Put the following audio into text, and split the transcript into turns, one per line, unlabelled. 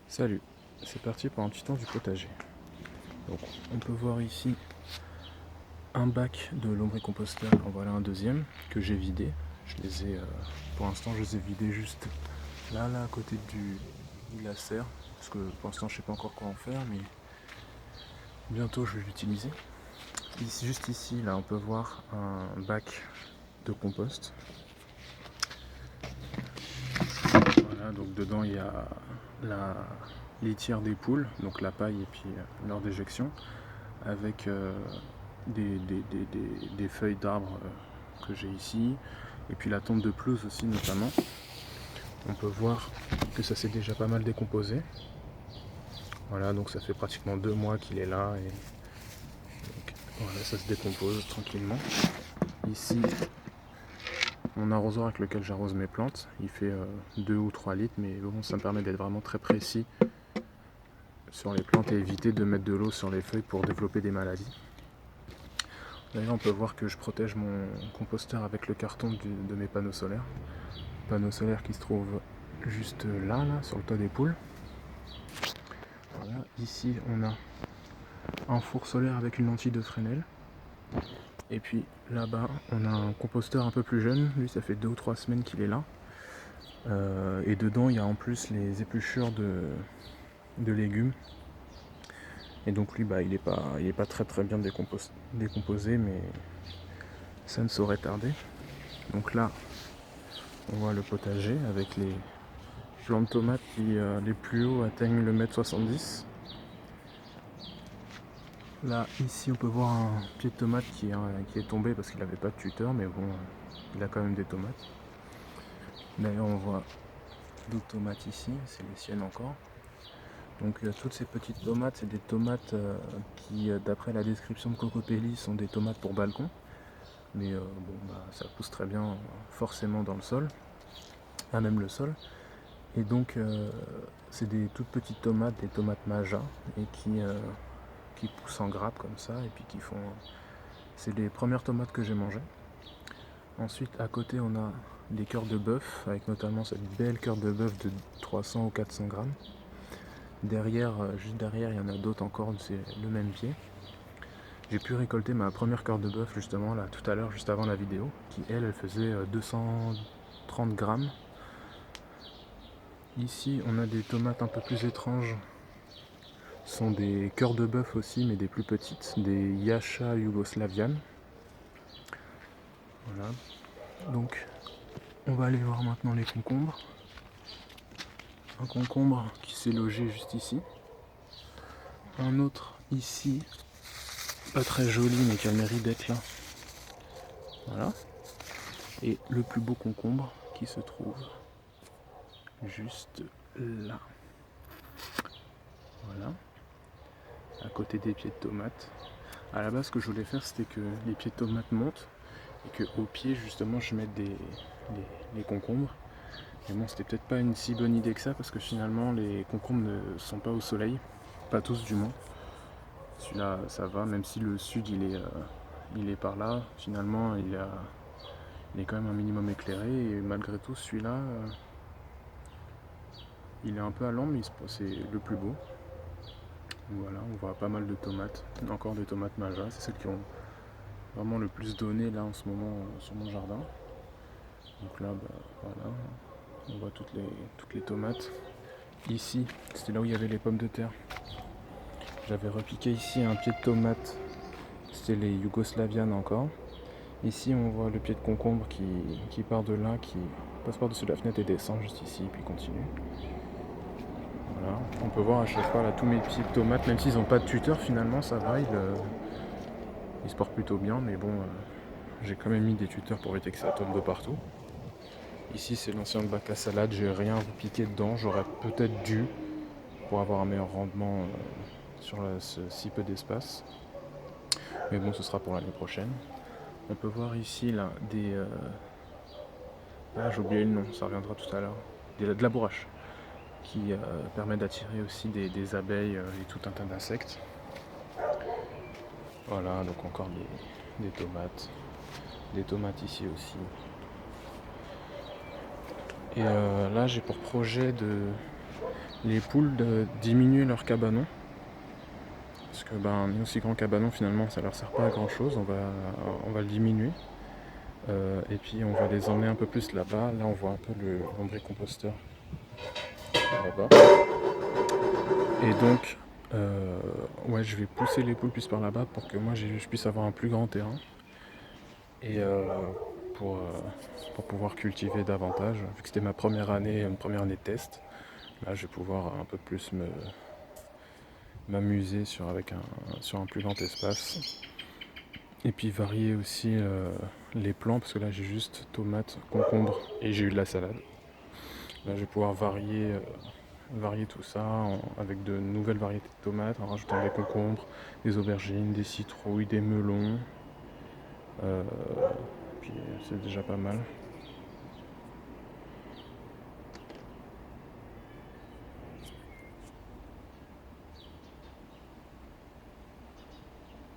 Salut, c'est parti pour un petit tour du potager. Donc on peut voir ici un bac de lombricomposteur, en voilà un deuxième que j'ai vidé. Pour l'instant je les ai vidés juste là à côté du laser, parce que pour l'instant je sais pas encore quoi en faire, mais bientôt je vais l'utiliser. Juste ici là on peut voir un bac de compost. Voilà, donc dedans il y a la litière des poules, donc la paille et puis leur déjection, avec des feuilles d'arbres que j'ai ici, et puis la tonte de pelouse aussi notamment. On peut voir que ça s'est déjà pas mal décomposé. Voilà, donc ça fait pratiquement 2 mois qu'il est là, et donc, voilà, ça se décompose tranquillement. Ici, mon arrosoir avec lequel j'arrose mes plantes, il fait 2 ou 3 litres, mais bon, ça me permet d'être vraiment très précis sur les plantes et éviter de mettre de l'eau sur les feuilles pour développer des maladies. D'ailleurs, on peut voir que je protège mon composteur avec le carton de mes panneaux solaires. Panneaux solaires qui se trouvent juste là, sur le toit des poules. Voilà. Ici, on a un four solaire avec une lentille de Fresnel. Et puis là-bas, on a un composteur un peu plus jeune. Lui, ça fait 2 ou 3 semaines qu'il est là. Et dedans, il y a en plus les épluchures de légumes. Et donc lui, il est pas très très bien décomposé, mais ça ne saurait tarder. Donc là, on voit le potager avec les plants de tomates qui, les plus hauts, atteignent le mètre 70. Là, ici, on peut voir un pied de tomate qui est tombé parce qu'il n'avait pas de tuteur, mais bon, il a quand même des tomates. D'ailleurs, on voit d'autres tomates ici, c'est les siennes encore. Donc toutes ces petites tomates, c'est des tomates qui, d'après la description de Cocopelli, sont des tomates pour balcon. Mais ça pousse très bien forcément dans le sol, même le sol. Et donc c'est des toutes petites tomates, des tomates Maja, et qui poussent en grappe comme ça, et puis qui font... C'est les premières tomates que j'ai mangées. Ensuite, à côté, on a des cœurs de bœuf, avec notamment cette belle cœur de bœuf de 300 ou 400 grammes. Derrière, juste derrière, il y en a d'autres encore, c'est le même pied. J'ai pu récolter ma première cœur de bœuf justement là tout à l'heure, juste avant la vidéo, qui elle faisait 230 grammes. Ici, on a des tomates un peu plus étranges. Ce sont des cœurs de bœuf aussi, mais des plus petites, des Yasha Yugoslavian. Voilà. Donc, on va aller voir maintenant les concombres. Un concombre qui s'est logé juste ici. Un autre ici, pas très joli, mais qui a le mérite d'être là. Voilà. Et le plus beau concombre qui se trouve juste là. Voilà. À côté des pieds de tomates. À la base, ce que je voulais faire, c'était que les pieds de tomates montent et qu'au pied, justement, je mette les concombres. Mais bon, c'était peut-être pas une si bonne idée que ça, parce que finalement, les concombres ne sont pas au soleil. Pas tous, du moins. Celui-là, ça va, même si le sud, il est par là. Finalement, il est quand même un minimum éclairé. Et malgré tout, celui-là, il est un peu à l'ombre, mais c'est le plus beau. Voilà, on voit pas mal de tomates. Encore des tomates Maja, c'est celles qui ont vraiment le plus donné là en ce moment sur mon jardin. Donc là, voilà, on voit toutes les tomates. Ici, c'était là où il y avait les pommes de terre. J'avais repiqué ici un pied de tomate, c'était les Yougoslavianes encore. Ici, on voit le pied de concombre qui part de là, qui passe par-dessus la fenêtre et descend juste ici, puis continue. Voilà. On peut voir à chaque fois là tous mes pieds de tomates, même s'ils n'ont pas de tuteur, finalement ça va, ils se portent plutôt bien, mais bon, j'ai quand même mis des tuteurs pour éviter que ça tombe de partout. Ici c'est l'ancien bac à salade, j'ai rien piqué dedans, j'aurais peut-être dû pour avoir un meilleur rendement sur ce si peu d'espace. Mais bon, ce sera pour l'année prochaine. On peut voir ici là des... j'ai oublié le nom, ça reviendra tout à l'heure. De la bourrache, qui permet d'attirer aussi des abeilles et tout un tas d'insectes. Voilà, donc encore des tomates. Des tomates ici aussi. Et là, j'ai pour projet les poules de diminuer leur cabanon. Parce que un aussi grand cabanon finalement ça leur sert pas à grand chose, on va le diminuer. Et puis on va les emmener un peu plus là-bas. Là on voit un peu le lombricomposteur là-bas. Et donc ouais, je vais pousser les poules plus par là-bas pour que moi je puisse avoir un plus grand terrain. Et pour, euh, pour pouvoir cultiver davantage. Vu que c'était ma première année de test, là je vais pouvoir un peu plus m'amuser sur un plus grand espace. Et puis varier aussi les plants, parce que là j'ai juste tomates, concombres et j'ai eu de la salade. Là je vais pouvoir varier tout ça avec de nouvelles variétés de tomates, en rajoutant des concombres, des aubergines, des citrouilles, des melons. Puis c'est déjà pas mal.